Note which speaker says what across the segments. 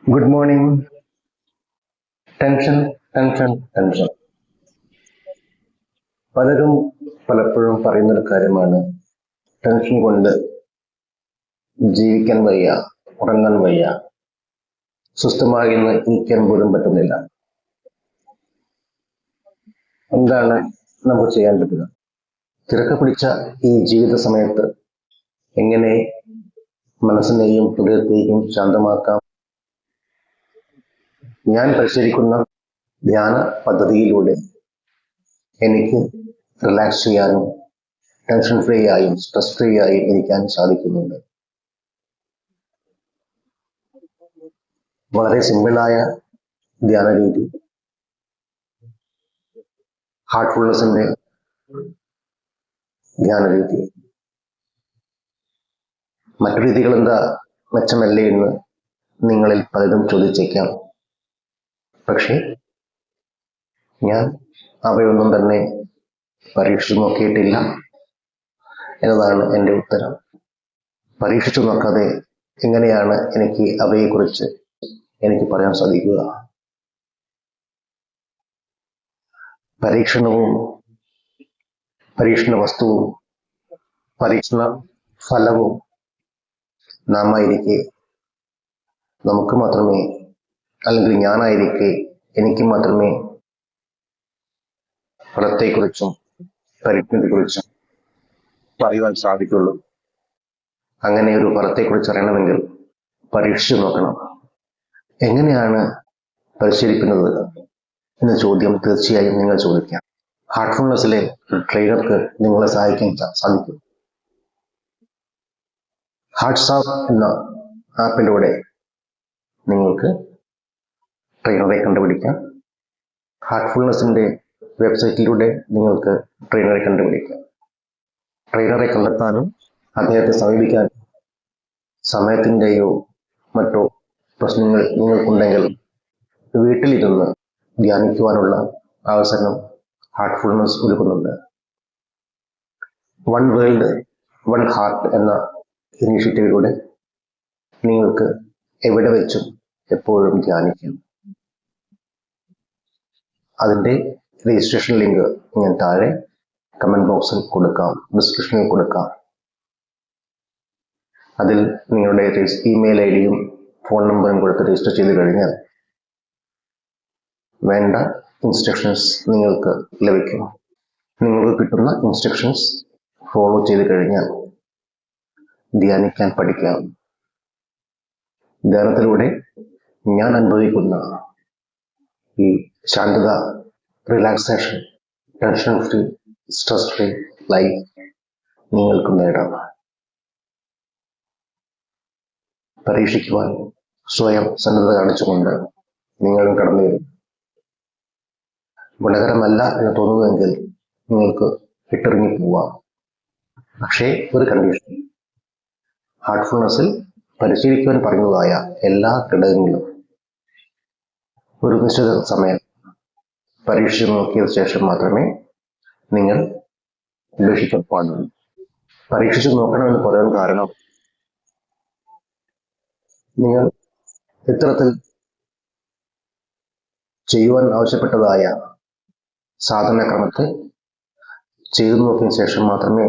Speaker 1: Good morning. Tension, tension, tension. പലരും പലപ്പോഴും പറയുന്നൊരു കാര്യമാണ്, ടെൻഷൻ കൊണ്ട് ജീവിക്കാൻ വയ്യ, ഉറങ്ങാൻ വയ്യ, സ്വസ്ഥമായി ഇന്ന് ഇരിക്കാൻ പോലും പറ്റുന്നില്ല. എന്താണ് നമുക്ക് ചെയ്യാൻ പറ്റുക? തിരക്ക് പിടിച്ച ഈ ജീവിത സമയത്ത് എങ്ങനെ മനസ്സിനെയും ഹൃദയത്തെയും ശാന്തമാക്കാം? ഞാൻ പരിശീലിക്കുന്ന ധ്യാന പദ്ധതിയിലൂടെ എനിക്ക് റിലാക്സ് ചെയ്യാനും ടെൻഷൻ ഫ്രീ ആയും സ്ട്രെസ് ഫ്രീ ആയും ഇരിക്കാൻ സാധിക്കുന്നുണ്ട്. വളരെ സിമ്പിളായ ധ്യാന രീതി, ഹാർട്ട്ഫുൾനെസിന്റെ ധ്യാന രീതി. മറ്റു രീതികൾ എന്താ മെച്ചമല്ലേ എന്ന് നിങ്ങളിൽ പലരും ചോദിച്ചേക്കാം. പക്ഷേ ഞാൻ അവയൊന്നും തന്നെ പരീക്ഷിച്ചു നോക്കിയിട്ടില്ല എന്നതാണ് എൻ്റെ ഉത്തരം. പരീക്ഷിച്ചു നോക്കാതെ എങ്ങനെയാണ് എനിക്ക് അവയെക്കുറിച്ച് എനിക്ക് പറയാൻ സാധിക്കുക? പരീക്ഷണവും പരീക്ഷണ വസ്തുവും പരീക്ഷണ ഫലവും നാമായിരിക്കെ നമുക്ക് മാത്രമേ, അല്ലെങ്കിൽ ഞാനായിരിക്കെ എനിക്ക് മാത്രമേ ഫലത്തെക്കുറിച്ചും പരീക്ഷണത്തെക്കുറിച്ചും പറയുവാൻ സാധിക്കുള്ളൂ. അങ്ങനെ ഒരു ഫലത്തെക്കുറിച്ച് അറിയണമെങ്കിൽ പരീക്ഷിച്ചു നോക്കണം. എങ്ങനെയാണ് പരിശീലിക്കുന്നത് എന്ന ചോദ്യം തീർച്ചയായും നിങ്ങൾ ചോദിക്കാം. ഹാർട്ട്ഫുൾനെസ്സിലെ ട്രെയിനർക്ക് നിങ്ങളെ സഹായിക്കാൻ സാധിക്കും. ഹാർട്ട്സ് ആപ്പ് എന്ന ആപ്പിലൂടെ നിങ്ങൾക്ക് ട്രെയിനറെ കണ്ടുപിടിക്കാം. ഹാർട്ട്ഫുൾനെസ്സിന്റെ വെബ്സൈറ്റിലൂടെ നിങ്ങൾക്ക് ട്രെയിനറെ കണ്ടുപിടിക്കാം. ട്രെയിനറെ കണ്ടെത്താനും അദ്ദേഹത്തെ സമീപിക്കാനും സമയത്തിൻ്റെയോ മറ്റോ പ്രശ്നങ്ങൾ നിങ്ങൾക്കുണ്ടെങ്കിൽ വീട്ടിലിരുന്ന് ധ്യാനിക്കുവാനുള്ള അവസരം ഹാർട്ട്ഫുൾനെസ് ഒരുക്കുന്നുണ്ട്. വൺ വേൾഡ് വൺ ഹാർട്ട് എന്ന ഇനീഷ്യേറ്റീവിലൂടെ നിങ്ങൾക്ക് എവിടെ വെച്ചും എപ്പോഴും ധ്യാനിക്കാം. അതിൻ്റെ രജിസ്ട്രേഷൻ ലിങ്ക് ഞാൻ താഴെ കമൻറ്റ് ബോക്സിൽ കൊടുക്കാം, ഡിസ്ക്രിപ്ഷനിൽ കൊടുക്കാം. അതിൽ നിങ്ങളുടെ ഇമെയിൽ ഐ ഡിയും ഫോൺ നമ്പറും കൊടുത്ത് രജിസ്റ്റർ ചെയ്ത് കഴിഞ്ഞാൽ വേണ്ട ഇൻസ്ട്രക്ഷൻസ് നിങ്ങൾക്ക് ലഭിക്കും. നിങ്ങൾക്ക് കിട്ടുന്ന ഇൻസ്ട്രക്ഷൻസ് ഫോളോ ചെയ്ത് കഴിഞ്ഞാൽ ധ്യാനിക്കാൻ പഠിക്കാം. ധ്യാനത്തിലൂടെ ഞാൻ അനുഭവിക്കുന്ന ഈ ശാന്തത, relaxation, tension free, stress free life നിങ്ങൾക്ക് നേടാം. പരീക്ഷിക്കുവാൻ സ്വയം സന്നദ്ധത കാണിച്ചുകൊണ്ട് നിങ്ങളും കടന്നു വരും. ഗുണകരമല്ല എന്ന് തോന്നുന്നുവെങ്കിൽ നിങ്ങൾക്ക് ഇട്ടിറങ്ങി പോവാം. പക്ഷേ ഒരു കണ്ടീഷൻ, ഹാർട്ട്ഫുൾനെസ്സിൽ പരിശീലിക്കുവാൻ പറയുന്നതായ എല്ലാ ഘടകങ്ങളും ഒരു നിശ്ചിത സമയം പരീക്ഷിച്ചു നോക്കിയ ശേഷം മാത്രമേ നിങ്ങൾ ഉപേക്ഷിക്കാൻ പാടുള്ളൂ. പരീക്ഷിച്ചു നോക്കണമെന്ന് പറയാൻ കാരണം, നിങ്ങൾ ഇത്തരത്തിൽ ചെയ്യുവാൻ ആവശ്യപ്പെട്ടതായ സാധനക്രമത്തെ ചെയ്തു നോക്കിയ ശേഷം മാത്രമേ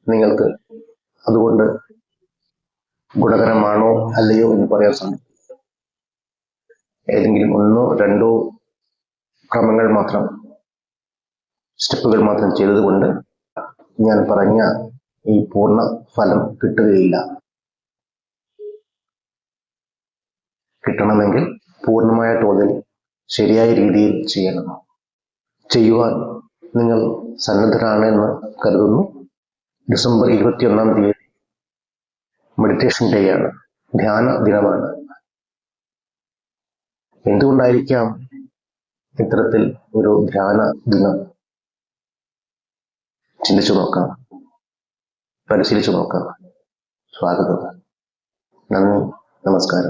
Speaker 1: നിങ്ങൾക്ക് അതുകൊണ്ട് ഗുണകരമാണോ അല്ലയോ എന്ന് പറയാൻ സാധിക്കും. ഏതെങ്കിലും ഒന്നോ രണ്ടോ ക്രമങ്ങൾ മാത്രം, സ്റ്റെപ്പുകൾ മാത്രം ചെയ്തതുകൊണ്ട് ഞാൻ പറഞ്ഞ ഈ പൂർണ്ണ ഫലം കിട്ടുകയില്ല. കിട്ടണമെങ്കിൽ പൂർണ്ണമായ തോതിൽ ശരിയായ രീതിയിൽ ചെയ്യണം. ചെയ്യുവാൻ നിങ്ങൾ സന്നദ്ധരാണെന്ന് കരുതുന്നു. ഡിസംബർ 21 മെഡിറ്റേഷൻ ഡേ ആണ്, ധ്യാന ദിനമാണ്. എന്തുകൊണ്ടായിരിക്കാം ഇത്തരത്തിൽ ഒരു ധ്യാന ദിനം? ചിന്തിച്ചു നോക്കാം, പരിശീലിച്ചു നോക്കാം. സ്വാഗതം. നന്ദി, നമസ്കാരം.